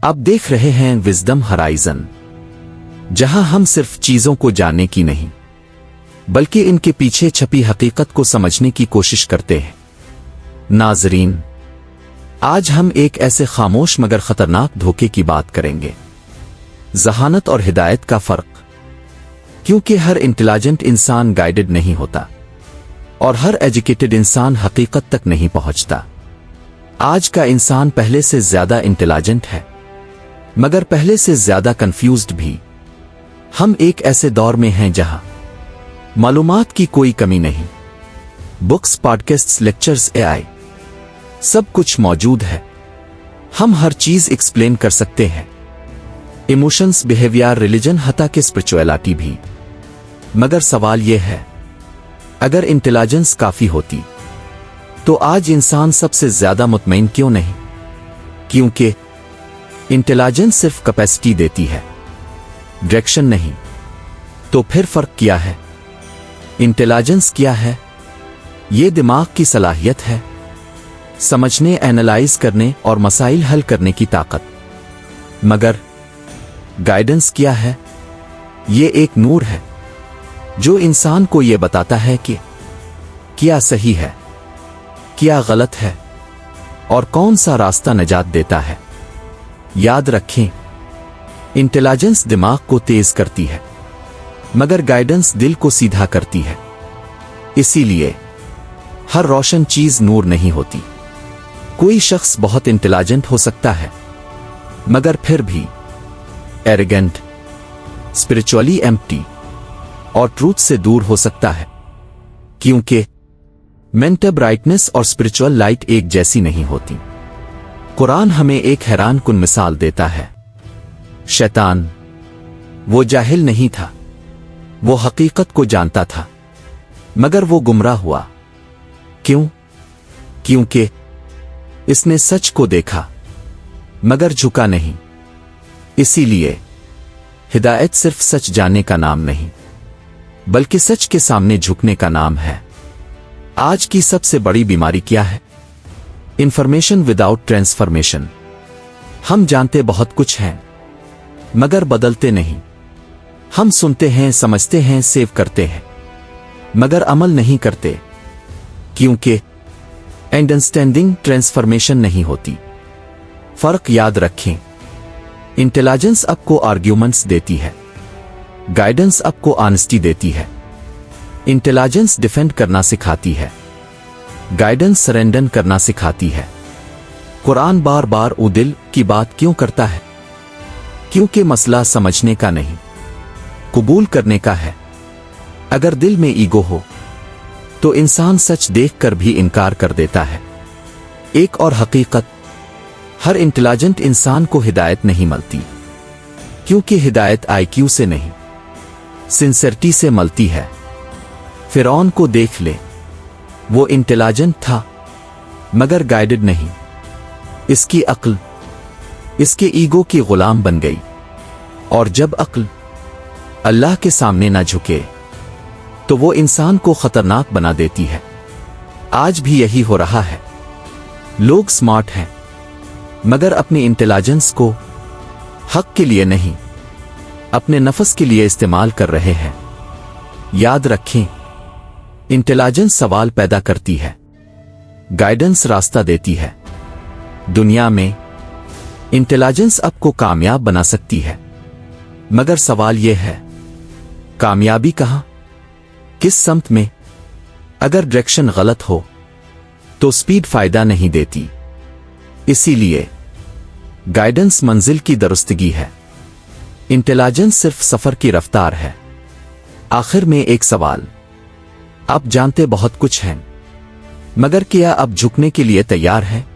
आप देख रहे हैं विजडम हराइजन, जहां हम सिर्फ चीजों को जानने की नहीं बल्कि इनके पीछे छपी हकीकत को समझने की कोशिश करते हैं। नाजरीन, आज हम एक ऐसे खामोश मगर खतरनाक धोखे की बात करेंगे, ज़हानत और हिदायत का फर्क। क्योंकि हर इंटेलिजेंट इंसान गाइडेड नहीं होता और हर एजुकेटेड इंसान हकीकत तक नहीं पहुंचता। आज का इंसान पहले से ज्यादा इंटेलिजेंट है, मगर पहले से ज्यादा कंफ्यूज्ड भी। हम एक ऐसे दौर में हैं जहां मालूमात की कोई कमी नहीं। बुक्स, पॉडकास्ट्स, लेक्चर्स, एआई, सब कुछ मौजूद है। हम हर चीज एक्सप्लेन कर सकते हैं, इमोशंस, बिहेवियर, रिलीजन, हत्ता कि स्पिरिचुअलिटी भी। मगर सवाल यह है, अगर इंटेलिजेंस काफी होती तो आज इंसान सबसे ज्यादा मुतमईन क्यों नहीं? क्योंकि इंटेलिजेंस सिर्फ कैपेसिटी देती है, डायरेक्शन नहीं। तो फिर फर्क क्या है? इंटेलिजेंस क्या है? ये दिमाग की सलाहियत है, समझने, एनालाइज करने और मसाइल हल करने की ताकत। मगर गाइडेंस क्या है? ये एक नूर है जो इंसान को ये बताता है कि क्या सही है, क्या गलत है और कौन सा रास्ता निजात देता है। याद रखें, इंटेलिजेंस दिमाग को तेज करती है, मगर गाइडेंस दिल को सीधा करती है। इसीलिए हर रोशन चीज नूर नहीं होती। कोई शख्स बहुत इंटेलिजेंट हो सकता है, मगर फिर भी एरोगेंट, स्पिरिचुअली एम्प्टी और ट्रूथ से दूर हो सकता है। क्योंकि मेंटल ब्राइटनेस और स्पिरिचुअल लाइट एक जैसी नहीं होती। कुरान हमें एक हैरान कुन मिसाल देता है। शैतान, वो जाहिल नहीं था, वो हकीकत को जानता था, मगर वो गुमराह हुआ। क्यों? क्योंकि इसने सच को देखा मगर झुका नहीं। इसीलिए हिदायत सिर्फ सच जानने का नाम नहीं, बल्कि सच के सामने झुकने का नाम है। आज की सबसे बड़ी बीमारी क्या है? Information without transformation. हम जानते बहुत कुछ हैं, मगर बदलते नहीं। हम सुनते हैं, समझते हैं, सेव करते हैं, मगर अमल नहीं करते। क्योंकि अंडरस्टैंडिंग ट्रांसफॉर्मेशन नहीं होती। फर्क याद रखें, इंटेलिजेंस आपको आर्ग्यूमेंट्स देती है, गाइडेंस आपको ऑनेस्टी देती है। इंटेलिजेंस डिफेंड करना सिखाती है, गाइडेंस सरेंडर करना सिखाती है। कुरान बार बार दिल की बात क्यों करता है? क्योंकि मसला समझने का नहीं, कबूल करने का है। अगर दिल में ईगो हो तो इंसान सच देखकर भी इनकार कर देता है। एक और हकीकत, हर इंटेलिजेंट इंसान को हिदायत नहीं मिलती, क्योंकि हिदायत आईक्यू से नहीं, सिंसियरिटी से मिलती है। फिरौन को देख ले, वो इंटेलिजेंट था मगर गाइडेड नहीं। इसकी अक्ल इसके ईगो की गुलाम बन गई, और जब अक्ल अल्लाह के सामने ना झुके तो वो इंसान को खतरनाक बना देती है। आज भी यही हो रहा है। लोग स्मार्ट हैं, मगर अपनी इंटेलिजेंस को हक के लिए नहीं, अपने नफ्स के लिए इस्तेमाल कर रहे हैं। याद रखें, इंटेलिजेंस सवाल पैदा करती है, गाइडेंस रास्ता देती है। दुनिया में इंटेलिजेंस आपको कामयाब बना सकती है, मगर सवाल यह है, कामयाबी कहां, किस समत में? अगर डायरेक्शन गलत हो तो स्पीड फायदा नहीं देती। इसीलिए गाइडेंस मंजिल की दुरुस्तगी है, इंटेलिजेंस सिर्फ सफर की रफ्तार है। आखिर में एक सवाल, आप जानते बहुत कुछ हैं, मगर क्या आप झुकने के लिए तैयार हैं?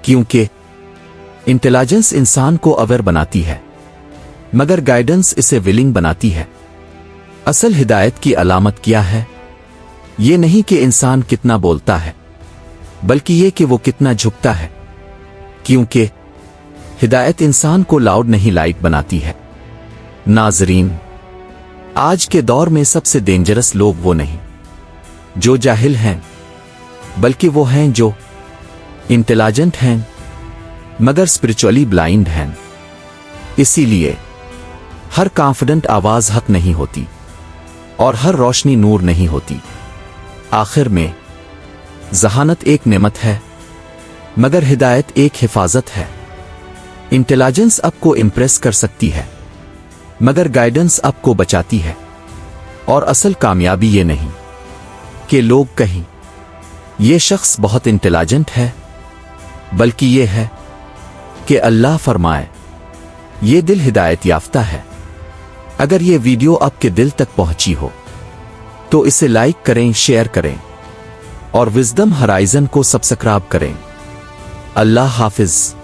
क्योंकि इंटेलिजेंस इंसान को अवेयर बनाती है, मगर गाइडेंस इसे विलिंग बनाती है। असल हिदायत की अलामत क्या है? ये नहीं कि इंसान कितना बोलता है, बल्कि ये कि वो कितना झुकता है। क्योंकि हिदायत इंसान को लाउड नहीं लाइट बनाती है। नाजरीन, आज के दौर में सबसे डेंजरस लोग वो नहीं जो जाहिल हैं, बल्कि वो हैं जो इंटेलिजेंट हैं। मगर स्पिरिचुअली ब्लाइंड हैं। इसीलिए हर कॉन्फिडेंट आवाज हक नहीं होती और हर रोशनी नूर नहीं होती। आखिर में जहानत एक नेमत है, मगर हिदायत एक हिफाजत है। इंटेलिजेंस आपको इम्प्रेस कर सकती है, मगर गाइडेंस आपको बचाती है। और असल कामयाबी ये नहीं कि लोग कहें ये शख्स बहुत इंटेलिजेंट है, बल्कि ये है कि अल्लाह फरमाए ये दिल हिदायत याफ्ता है। अगर ये वीडियो आपके दिल तक पहुंची हो तो इसे लाइक करें, शेयर करें और विजडम हराइजन को सब्सक्राइब करें। अल्लाह हाफिज।